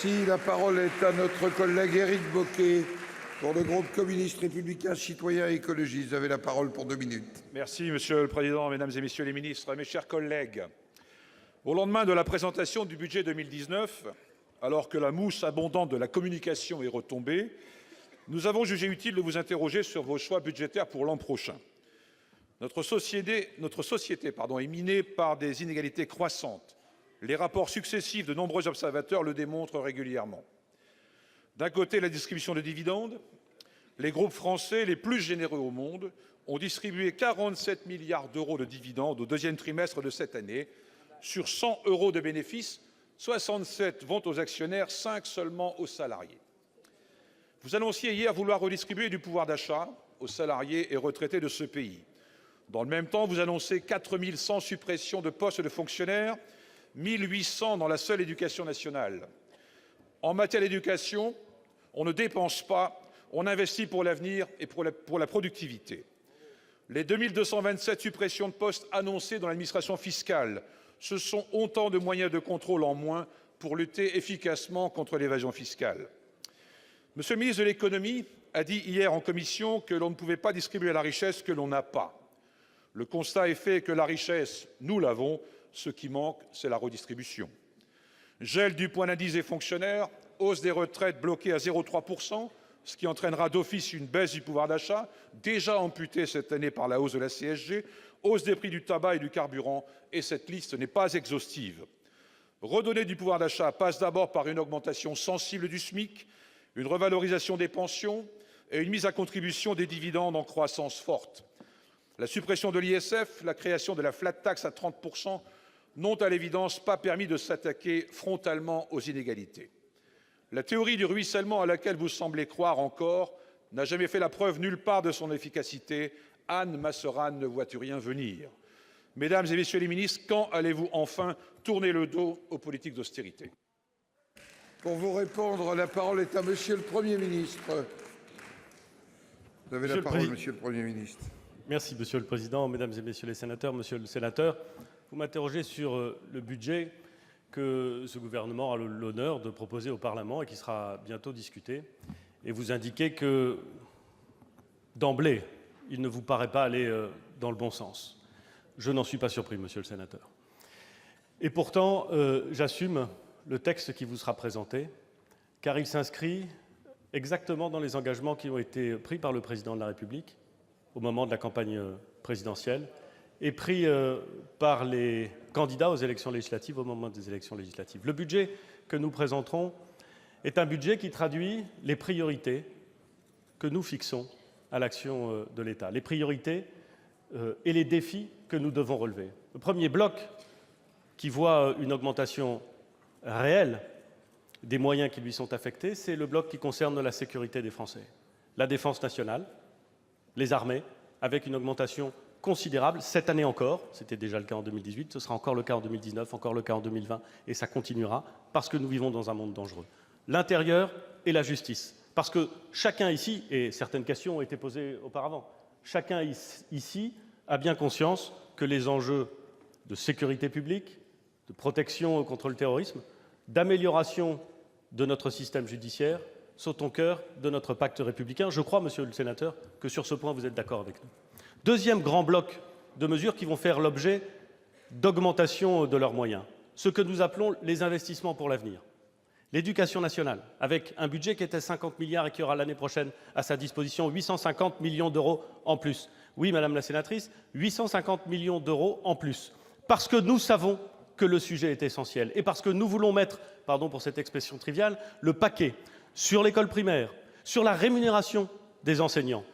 Merci. La parole est à notre collègue Éric Bocquet pour le groupe communiste républicain citoyen et écologiste. Vous avez la parole pour 2 minutes. Merci, Monsieur le Président, Mesdames et Messieurs les ministres, mes chers collègues. Au lendemain de la présentation du budget 2019, alors que la mousse abondante de la communication est retombée, nous avons jugé utile de vous interroger sur vos choix budgétaires pour l'an prochain. Notre société est minée par des inégalités croissantes. Les rapports successifs de nombreux observateurs le démontrent régulièrement. D'un côté, la distribution de dividendes. Les groupes français les plus généreux au monde ont distribué 47 milliards d'euros de dividendes au deuxième trimestre de cette année. Sur 100 euros de bénéfices, 67 vont aux actionnaires, 5 seulement aux salariés. Vous annonciez hier vouloir redistribuer du pouvoir d'achat aux salariés et retraités de ce pays. Dans le même temps, vous annoncez 4 100 suppressions de postes de fonctionnaires, 1 800 dans la seule éducation nationale. En matière d'éducation, on ne dépense pas, on investit pour l'avenir et pour la productivité. Les 2227 suppressions de postes annoncées dans l'administration fiscale, ce sont autant de moyens de contrôle en moins pour lutter efficacement contre l'évasion fiscale. Monsieur le ministre de l'économie a dit hier en commission que l'on ne pouvait pas distribuer la richesse que l'on n'a pas. Le constat est fait que la richesse, nous l'avons. Ce qui manque, c'est la redistribution. Gel du point d'indice des fonctionnaires, hausse des retraites bloquée à 0,3 %, ce qui entraînera d'office une baisse du pouvoir d'achat, déjà amputée cette année par la hausse de la CSG, hausse des prix du tabac et du carburant, et cette liste n'est pas exhaustive. Redonner du pouvoir d'achat passe d'abord par une augmentation sensible du SMIC, une revalorisation des pensions et une mise à contribution des dividendes en croissance forte. La suppression de l'ISF, la création de la flat tax à 30 % n'ont à l'évidence pas permis de s'attaquer frontalement aux inégalités. La théorie du ruissellement à laquelle vous semblez croire encore n'a jamais fait la preuve nulle part de son efficacité. Anne Masserane ne vois-tu rien venir? Mesdames et Messieurs les ministres, quand allez-vous enfin tourner le dos aux politiques d'austérité? Pour vous répondre, la parole est à Monsieur le Premier ministre. Vous avez la parole, Monsieur le Premier ministre. Merci, Monsieur le Président, Mesdames et Messieurs les sénateurs. Monsieur le sénateur, vous m'interrogez sur le budget que ce gouvernement a l'honneur de proposer au Parlement et qui sera bientôt discuté. Et vous indiquez que, d'emblée, il ne vous paraît pas aller dans le bon sens. Je n'en suis pas surpris, Monsieur le sénateur. Et pourtant, j'assume le texte qui vous sera présenté, car il s'inscrit exactement dans les engagements qui ont été pris par le Président de la République au moment de la campagne présidentielle et pris par les candidats aux élections législatives au moment des élections législatives. Le budget que nous présenterons est un budget qui traduit les priorités que nous fixons à l'action de l'État, les priorités et les défis que nous devons relever. Le premier bloc, qui voit une augmentation réelle des moyens qui lui sont affectés, c'est le bloc qui concerne la sécurité des Français. La défense nationale, les armées, avec une augmentation considérable, cette année encore, c'était déjà le cas en 2018, ce sera encore le cas en 2019, encore le cas en 2020, et ça continuera, parce que nous vivons dans un monde dangereux. L'intérieur et la justice, parce que chacun ici, et certaines questions ont été posées auparavant, chacun ici a bien conscience que les enjeux de sécurité publique, de protection contre le terrorisme, d'amélioration de notre système judiciaire sont au cœur de notre pacte républicain. Je crois, Monsieur le sénateur, que sur ce point, vous êtes d'accord avec nous. Deuxième grand bloc de mesures qui vont faire l'objet d'augmentation de leurs moyens, ce que nous appelons les investissements pour l'avenir. L'éducation nationale, avec un budget qui était 50 milliards et qui aura l'année prochaine à sa disposition 850 millions d'euros en plus. Oui, Madame la sénatrice, 850 millions d'euros en plus. Parce que nous savons que le sujet est essentiel et parce que nous voulons mettre, pardon pour cette expression triviale, le paquet sur l'école primaire, sur la rémunération des enseignants.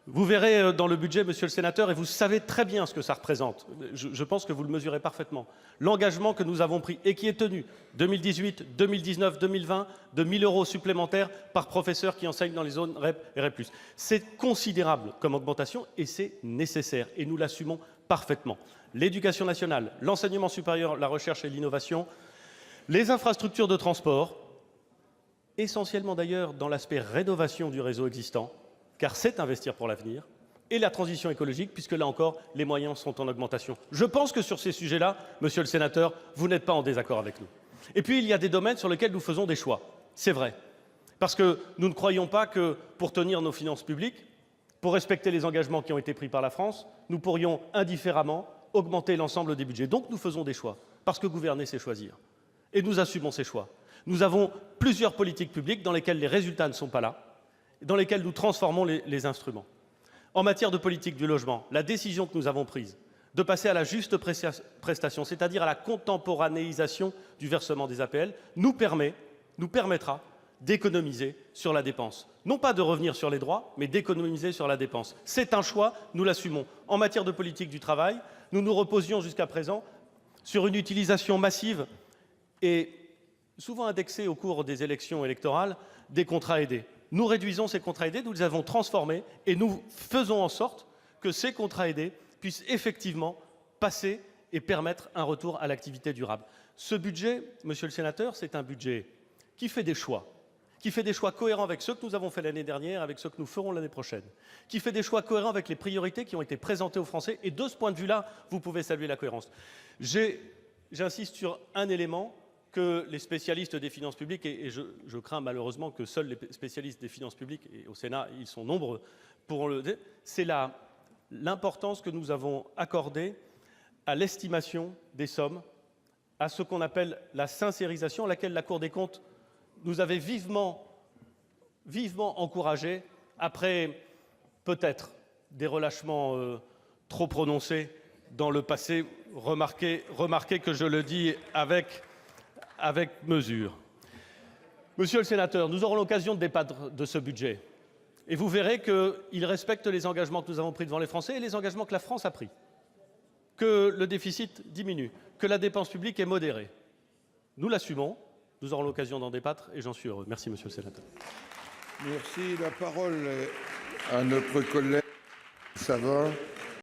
Vous verrez dans le budget, Monsieur le sénateur, et vous savez très bien ce que ça représente, je pense que vous le mesurez parfaitement, l'engagement que nous avons pris et qui est tenu 2018, 2019, 2020, de 1 000 € supplémentaires par professeur qui enseigne dans les zones REP et REP+. C'est considérable comme augmentation et c'est nécessaire et nous l'assumons parfaitement. L'éducation nationale, l'enseignement supérieur, la recherche et l'innovation, les infrastructures de transport, essentiellement d'ailleurs dans l'aspect rénovation du réseau existant, car c'est investir pour l'avenir, et la transition écologique, puisque là encore, les moyens sont en augmentation. Je pense que sur ces sujets-là, Monsieur le sénateur, vous n'êtes pas en désaccord avec nous. Et puis, il y a des domaines sur lesquels nous faisons des choix. C'est vrai. Parce que nous ne croyons pas que, pour tenir nos finances publiques, pour respecter les engagements qui ont été pris par la France, nous pourrions indifféremment augmenter l'ensemble des budgets. Donc, nous faisons des choix. Parce que gouverner, c'est choisir. Et nous assumons ces choix. Nous avons plusieurs politiques publiques dans lesquelles les résultats ne sont pas là, dans lesquelles nous transformons les instruments. En matière de politique du logement, la décision que nous avons prise de passer à la juste prestation, c'est-à-dire à la contemporanéisation du versement des APL, nous permettra d'économiser sur la dépense. Non pas de revenir sur les droits, mais d'économiser sur la dépense. C'est un choix, nous l'assumons. En matière de politique du travail, nous nous reposions jusqu'à présent sur une utilisation massive et souvent indexée au cours des élections électorales des contrats aidés. Nous réduisons ces contrats aidés, nous les avons transformés et nous faisons en sorte que ces contrats aidés puissent effectivement passer et permettre un retour à l'activité durable. Ce budget, monsieur le sénateur, c'est un budget qui fait des choix cohérents avec ceux que nous avons fait l'année dernière, avec ceux que nous ferons l'année prochaine, qui fait des choix cohérents avec les priorités qui ont été présentées aux Français. Et de ce point de vue-là, vous pouvez saluer la cohérence. J'insiste sur un élément que les spécialistes des finances publiques, et je crains malheureusement que seuls les spécialistes des finances publiques, et au Sénat, ils sont nombreux, pourront le dire, c'est l'importance que nous avons accordée à l'estimation des sommes, à ce qu'on appelle la sincérisation, à laquelle la Cour des comptes nous avait vivement encouragé après peut-être des relâchements trop prononcés dans le passé. Remarquez que je le dis avec mesure. Monsieur le sénateur, nous aurons l'occasion de débattre de ce budget et vous verrez qu'il respecte les engagements que nous avons pris devant les Français et les engagements que la France a pris, que le déficit diminue, que la dépense publique est modérée. Nous l'assumons. Nous aurons l'occasion d'en débattre et j'en suis heureux. Merci, monsieur le sénateur. Merci. La parole est à notre collègue Savin.